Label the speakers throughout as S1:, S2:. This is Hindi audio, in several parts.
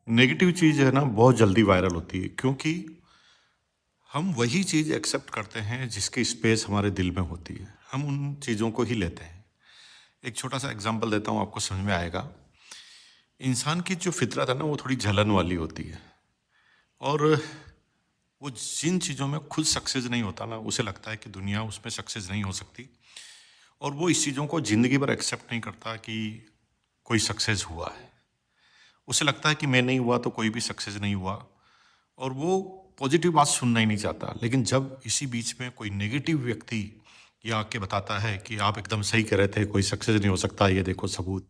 S1: नेगेटिव चीज़ है ना बहुत जल्दी वायरल होती है क्योंकि हम वही चीज़ एक्सेप्ट करते हैं जिसकी स्पेस हमारे दिल में होती है। हम उन चीज़ों को ही लेते हैं। एक छोटा सा एग्जांपल देता हूँ, आपको समझ में आएगा। इंसान की जो फितरत है ना वो थोड़ी जलन वाली होती है, और वो जिन चीज़ों में खुद सक्सेस नहीं होता ना उसे लगता है कि दुनिया उसमें सक्सेस नहीं हो सकती, और वो इस चीज़ों को ज़िंदगी भर एक्सेप्ट नहीं करता कि कोई सक्सेस हुआ है। उसे लगता है कि मैं नहीं हुआ तो कोई भी सक्सेस नहीं हुआ, और वो पॉजिटिव बात सुनना ही नहीं चाहता। लेकिन जब इसी बीच में कोई नेगेटिव व्यक्ति ये आके बताता है कि आप एकदम सही कह रहे थे, कोई सक्सेस नहीं हो सकता, ये देखो सबूत,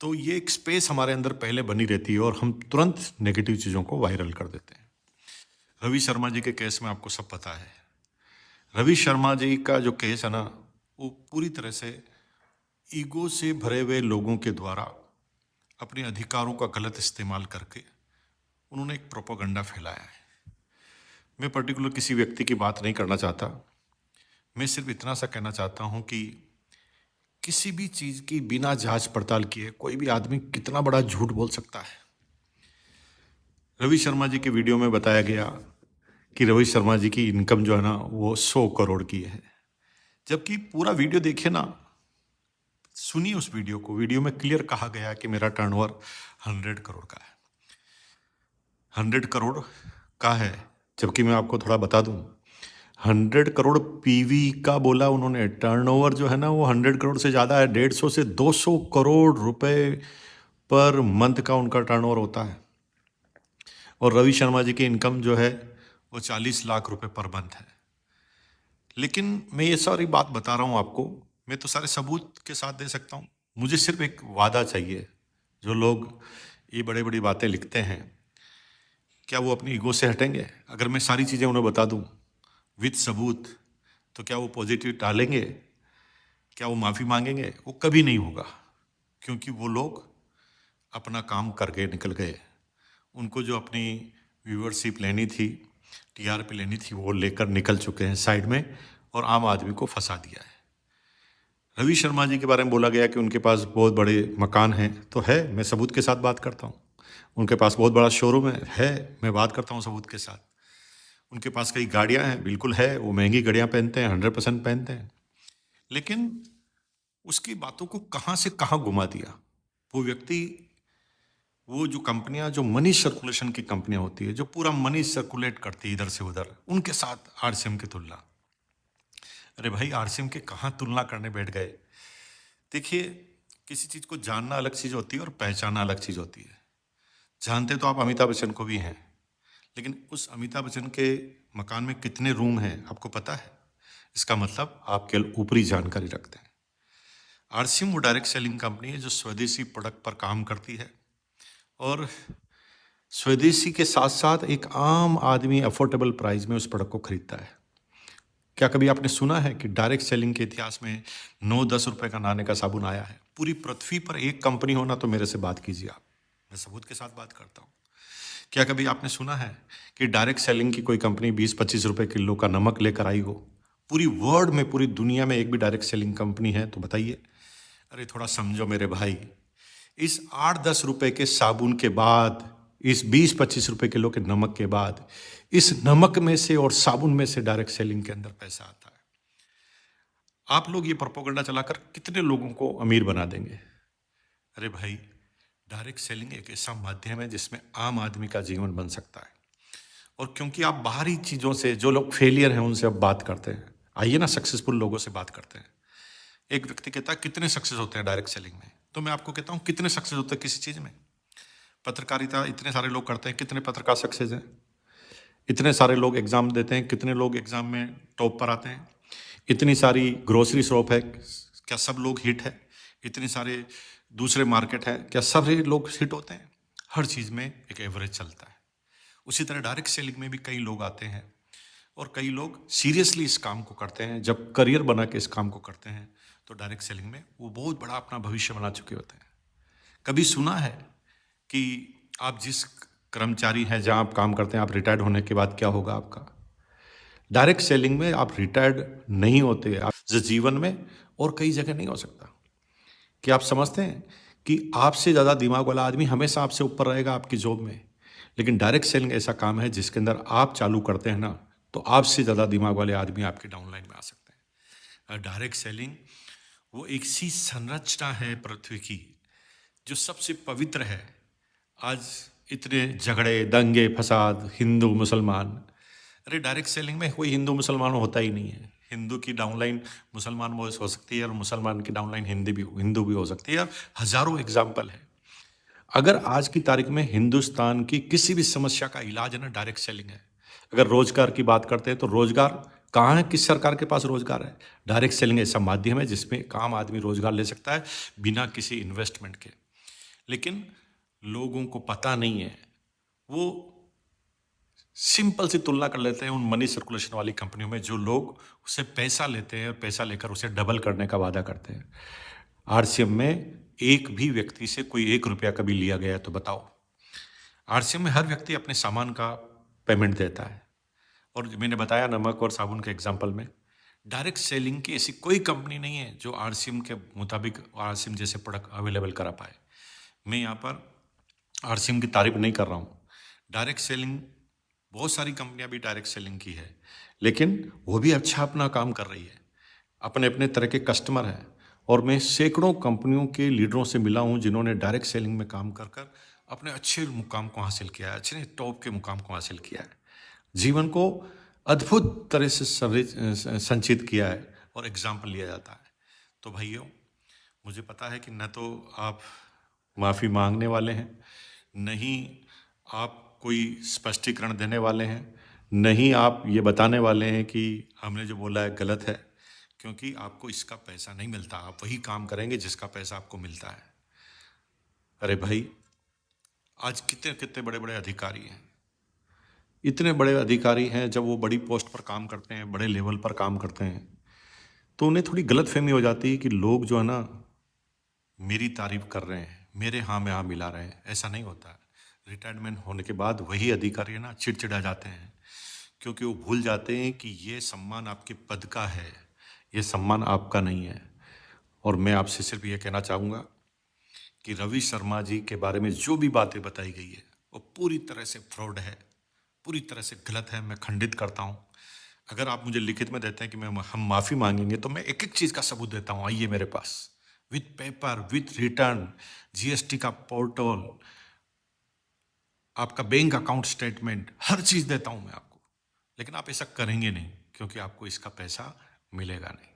S1: तो ये एक स्पेस हमारे अंदर पहले बनी रहती है और हम तुरंत नेगेटिव चीज़ों को वायरल कर देते हैं। रवि शर्मा जी के केस में आपको सब पता है। रवि शर्मा जी का जो केस है ना, वो पूरी तरह से ईगो से भरे हुए लोगों के द्वारा अपने अधिकारों का गलत इस्तेमाल करके उन्होंने एक प्रोपेगेंडा फैलाया है। मैं पर्टिकुलर किसी व्यक्ति की बात नहीं करना चाहता। मैं सिर्फ इतना सा कहना चाहता हूं कि किसी भी चीज़ की बिना जांच पड़ताल किए कोई भी आदमी कितना बड़ा झूठ बोल सकता है। रवि शर्मा जी के वीडियो में बताया गया कि रवि शर्मा जी की इनकम जो है ना वो 100 करोड़ की है, जबकि पूरा वीडियो देखिए ना, सुनिए उस वीडियो को। वीडियो में क्लियर कहा गया कि मेरा टर्नओवर 100 करोड़ का है। 100 करोड़ का है, जबकि मैं आपको थोड़ा बता दूं, 100 करोड़ पीवी का बोला उन्होंने। टर्नओवर जो है ना वो 100 करोड़ से ज़्यादा है। 150 से 200 करोड़ रुपए पर मंथ का उनका टर्नओवर होता है। और रवि शर्मा जी की इनकम जो है वो 40 लाख रुपए पर मंथ है। लेकिन मैं ये सारी बात बता रहा हूँ आपको, मैं तो सारे सबूत के साथ दे सकता हूँ। मुझे सिर्फ एक वादा चाहिए। जो लोग ये बड़ी बड़ी बातें लिखते हैं, क्या वो अपनी ईगो से हटेंगे? अगर मैं सारी चीज़ें उन्हें बता दूं विद सबूत, तो क्या वो पॉजिटिव डालेंगे? क्या वो माफ़ी मांगेंगे? वो कभी नहीं होगा, क्योंकि वो लोग अपना काम करके निकल गए। उनको जो अपनी व्यूअरशिप लेनी थी, टीआरपी लेनी थी, वो लेकर निकल चुके हैं साइड में, और आम आदमी को फंसा दिया है। रवि शर्मा जी के बारे में बोला गया कि उनके पास बहुत बड़े मकान हैं, तो है, मैं सबूत के साथ बात करता हूँ। उनके पास बहुत बड़ा शोरूम है, मैं बात करता हूँ सबूत के साथ। उनके पास कई गाड़ियां हैं, बिल्कुल है, वो महंगी गाड़ियां पहनते हैं, 100% पहनते हैं। लेकिन उसकी बातों को कहाँ से कहाँ घुमा दिया वो व्यक्ति। वो जो कंपनियां, जो मनी सर्कुलेशन की कंपनियां होती है, जो पूरा मनी सर्कुलेट करती है इधर से उधर, उनके साथ आरसीएम की तुलना। अरे भाई, आरसीएम के कहाँ तुलना करने बैठ गए? देखिए, किसी चीज़ को जानना अलग चीज़ होती है और पहचानना अलग चीज़ होती है। जानते तो आप अमिताभ बच्चन को भी हैं, लेकिन उस अमिताभ बच्चन के मकान में कितने रूम हैं आपको पता है? इसका मतलब आप केवल ऊपरी जानकारी रखते हैं। आरसीएम वो डायरेक्ट सेलिंग कंपनी है जो स्वदेशी प्रोडक्ट पर काम करती है, और स्वदेशी के साथ साथ एक आम आदमी अफोर्डेबल प्राइस में उस प्रोडक्ट को खरीदता है। क्या कभी आपने सुना है कि डायरेक्ट सेलिंग के इतिहास में 9-10 रुपए का नाने का साबुन आया है? पूरी पृथ्वी पर एक कंपनी होना तो मेरे से बात कीजिए आप, मैं सबूत के साथ बात करता हूँ। क्या कभी आपने सुना है कि डायरेक्ट सेलिंग की कोई कंपनी 20-25 रुपए किलो का नमक लेकर आई हो? पूरी वर्ल्ड में, पूरी दुनिया में एक भी डायरेक्ट सेलिंग कंपनी है तो बताइए। अरे थोड़ा समझो मेरे भाई। इस 8-10 रुपए के साबुन के बाद, इस 20-25 रुपए किलो के नमक के बाद, इस नमक में से और साबुन में से डायरेक्ट सेलिंग के अंदर पैसा आता है। आप लोग ये प्रोपेगेंडा चलाकर कितने लोगों को अमीर बना देंगे? अरे भाई, डायरेक्ट सेलिंग एक ऐसा माध्यम है जिसमें आम आदमी का जीवन बन सकता है। और क्योंकि आप बाहरी चीज़ों से, जो लोग फेलियर हैं उनसे अब बात करते हैं, आइए ना सक्सेसफुल लोगों से बात करते हैं। एक व्यक्ति कहता है कितने सक्सेस होते हैं डायरेक्ट सेलिंग में, तो मैं आपको कहता हूँ कितने सक्सेस होते हैं किसी चीज़ में। पत्रकारिता इतने सारे लोग करते हैं, कितने पत्रकार सक्सेस हैं? इतने सारे लोग एग्ज़ाम देते हैं, कितने लोग एग्ज़ाम में टॉप पर आते हैं? इतनी सारी ग्रोसरी शॉप है, क्या सब लोग हिट है? इतने सारे दूसरे मार्केट है, क्या सारे लोग हिट होते हैं? हर चीज़ में एक एवरेज चलता है। उसी तरह डायरेक्ट सेलिंग में भी कई लोग आते हैं, और कई लोग सीरियसली इस काम को करते हैं। जब करियर बना के इस काम को करते हैं तो डायरेक्ट सेलिंग में वो बहुत बड़ा अपना भविष्य बना चुके होते हैं। कभी सुना है कि आप जिस कर्मचारी हैं, जहाँ आप काम करते हैं, आप रिटायर्ड होने के बाद क्या होगा आपका? डायरेक्ट सेलिंग में आप रिटायर्ड नहीं होते, आप जीवन में और कई जगह नहीं हो सकता। क्या आप समझते हैं कि आपसे ज़्यादा दिमाग वाला आदमी हमेशा आपसे ऊपर रहेगा आपकी जॉब में। लेकिन डायरेक्ट सेलिंग ऐसा काम है जिसके अंदर आप चालू करते हैं ना, तो आपसे ज़्यादा दिमाग वाले आदमी आपके डाउनलाइन में आ सकते हैं। डायरेक्ट सेलिंग वो एक सी संरचना है पृथ्वी की जो सबसे पवित्र है। आज इतने झगड़े, दंगे, फसाद, हिंदू मुसलमान, अरे डायरेक्ट सेलिंग में कोई हिंदू मुसलमान होता ही नहीं है। हिंदू की डाउनलाइन मुसलमान में हो सकती है और मुसलमान की डाउनलाइन हिंदू भी हो सकती है। हजारों एग्जाम्पल है। अगर आज की तारीख में हिंदुस्तान की किसी भी समस्या का इलाज है ना, डायरेक्ट सेलिंग है। अगर रोजगार की बात करते हैं तो रोजगार कहाँ है, किस सरकार के पास रोजगार है? डायरेक्ट सेलिंग ऐसा माध्यम है जिसमें काम आदमी रोजगार ले सकता है बिना किसी इन्वेस्टमेंट के। लेकिन लोगों को पता नहीं है। वो सिंपल सी तुलना कर लेते हैं उन मनी सर्कुलेशन वाली कंपनियों में जो लोग उससे पैसा लेते हैं और पैसा लेकर उसे डबल करने का वादा करते हैं। आरसीएम में एक भी व्यक्ति से कोई 1 रुपया कभी लिया गया है तो बताओ? आरसीएम में हर व्यक्ति अपने सामान का पेमेंट देता है। और मैंने बताया नमक और साबुन के एग्जाम्पल में, डायरेक्ट सेलिंग की ऐसी कोई कंपनी नहीं है जो आरसीएम के मुताबिक आरसीएम जैसे प्रोडक्ट अवेलेबल करा पाए। मैं यहाँ पर आरसीएम की तारीफ नहीं कर रहा हूँ। डायरेक्ट सेलिंग, बहुत सारी कंपनियां भी डायरेक्ट सेलिंग की है, लेकिन वो भी अच्छा अपना काम कर रही है। अपने अपने तरह के कस्टमर हैं। और मैं सैकड़ों कंपनियों के लीडरों से मिला हूँ जिन्होंने डायरेक्ट सेलिंग में काम कर कर अपने अच्छे मुकाम को हासिल किया है, अच्छे टॉप के मुकाम को हासिल किया है, जीवन को अद्भुत तरह से संचित किया है और एग्जाम्पल लिया जाता है। तो भाइयों, मुझे पता है कि न तो आप माफ़ी मांगने वाले हैं, नहीं आप कोई स्पष्टीकरण देने वाले हैं, नहीं आप ये बताने वाले हैं कि हमने जो बोला है गलत है, क्योंकि आपको इसका पैसा नहीं मिलता। आप वही काम करेंगे जिसका पैसा आपको मिलता है। अरे भाई, आज कितने कितने बड़े बड़े अधिकारी हैं, इतने बड़े अधिकारी हैं, जब वो बड़ी पोस्ट पर काम करते हैं, बड़े लेवल पर काम करते हैं, तो उन्हें थोड़ी गलतफहमी हो जाती है कि लोग जो है ना मेरी तारीफ कर रहे हैं, मेरे हाँ में हाँ मिला रहे हैं। ऐसा नहीं होता है। रिटायरमेंट होने के बाद वही अधिकारी है ना चिड़चिड़ा जाते हैं, क्योंकि वो भूल जाते हैं कि ये सम्मान आपके पद का है, ये सम्मान आपका नहीं है। और मैं आपसे सिर्फ ये कहना चाहूँगा कि रवि शर्मा जी के बारे में जो भी बातें बताई गई है वो पूरी तरह से फ्रॉड है, पूरी तरह से गलत है। मैं खंडित करता हूँ। अगर आप मुझे लिखित में देते हैं कि हम माफ़ी मांगेंगे तो मैं एक एक चीज़ का सबूत देता हूँ। आइए मेरे पास, with paper, with return, GST का पोर्टल, आपका बैंक अकाउंट स्टेटमेंट, हर चीज़ देता हूँ मैं आपको। लेकिन आप ऐसा करेंगे नहीं, क्योंकि आपको इसका पैसा मिलेगा नहीं।